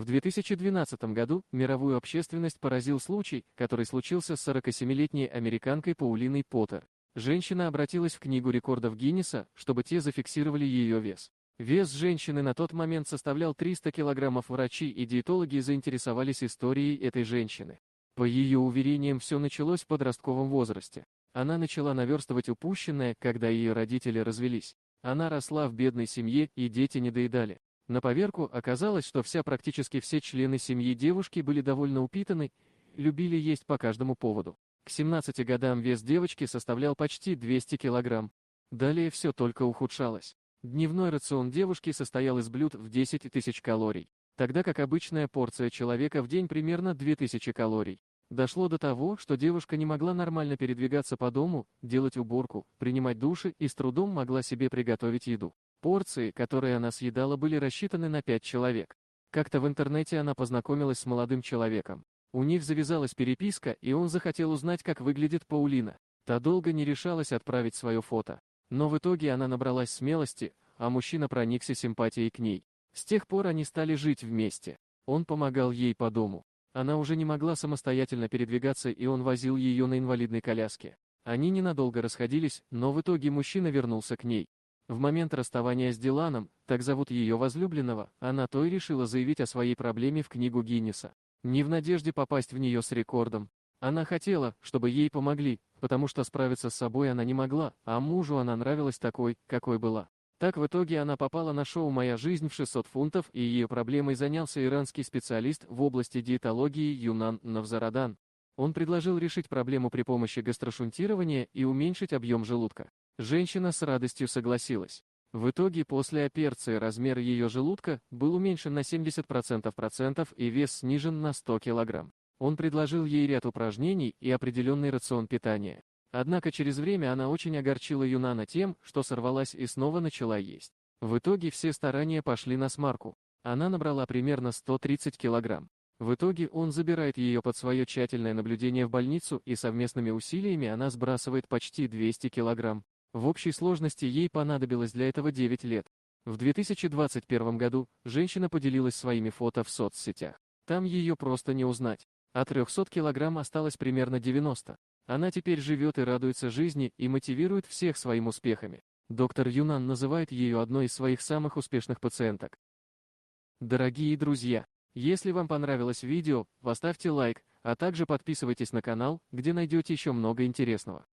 В 2012 году мировую общественность поразил случай, который случился с 47-летней американкой Паулиной Поттер. Женщина обратилась в Книгу рекордов Гиннесса, чтобы те зафиксировали ее вес. Вес женщины на тот момент составлял 300 килограммов. Врачи и диетологи заинтересовались историей этой женщины. По ее уверениям, все началось в подростковом возрасте. Она начала наверстывать упущенное, когда ее родители развелись. Она росла в бедной семье, и дети недоедали. На поверку оказалось, что практически все члены семьи девушки были довольно упитаны, любили есть по каждому поводу. К 17 годам вес девочки составлял почти 200 килограмм. Далее все только ухудшалось. Дневной рацион девушки состоял из блюд в 10 тысяч калорий, тогда как обычная порция человека в день примерно 2000 калорий. Дошло до того, что девушка не могла нормально передвигаться по дому, делать уборку, принимать души и с трудом могла себе приготовить еду. Порции, которые она съедала, были рассчитаны на 5 человек. Как-то в интернете она познакомилась с молодым человеком. У них завязалась переписка, и он захотел узнать, как выглядит Паулина. Та долго не решалась отправить свое фото. Но в итоге она набралась смелости, а мужчина проникся симпатией к ней. С тех пор они стали жить вместе. Он помогал ей по дому. Она уже не могла самостоятельно передвигаться, и он возил ее на инвалидной коляске. Они ненадолго расходились, но в итоге мужчина вернулся к ней. В момент расставания с Диланом, так зовут ее возлюбленного, она то и решила заявить о своей проблеме в Книгу Гиннесса. Не в надежде попасть в нее с рекордом. Она хотела, чтобы ей помогли, потому что справиться с собой она не могла, а мужу она нравилась такой, какой была. Так в итоге она попала на шоу «Моя жизнь в 600 фунтов», и ее проблемой занялся иранский специалист в области диетологии Юнан Навзарадан. Он предложил решить проблему при помощи гастрошунтирования и уменьшить объем желудка. Женщина с радостью согласилась. В итоге после операции размер ее желудка был уменьшен на 70% и вес снижен на 100 кг. Он предложил ей ряд упражнений и определенный рацион питания. Однако через время она очень огорчила Юнана тем, что сорвалась и снова начала есть. В итоге все старания пошли на смарку. Она набрала примерно 130 кг. В итоге он забирает ее под свое тщательное наблюдение в больницу, и совместными усилиями она сбрасывает почти 200 кг. В общей сложности ей понадобилось для этого 9 лет. В 2021 году женщина поделилась своими фото в соцсетях. Там ее просто не узнать. От 300 килограмм осталось примерно 90. Она теперь живет и радуется жизни и мотивирует всех своими успехами. Доктор Юнан называет ее одной из своих самых успешных пациенток. Дорогие друзья, если вам понравилось видео, поставьте лайк, а также подписывайтесь на канал, где найдете еще много интересного.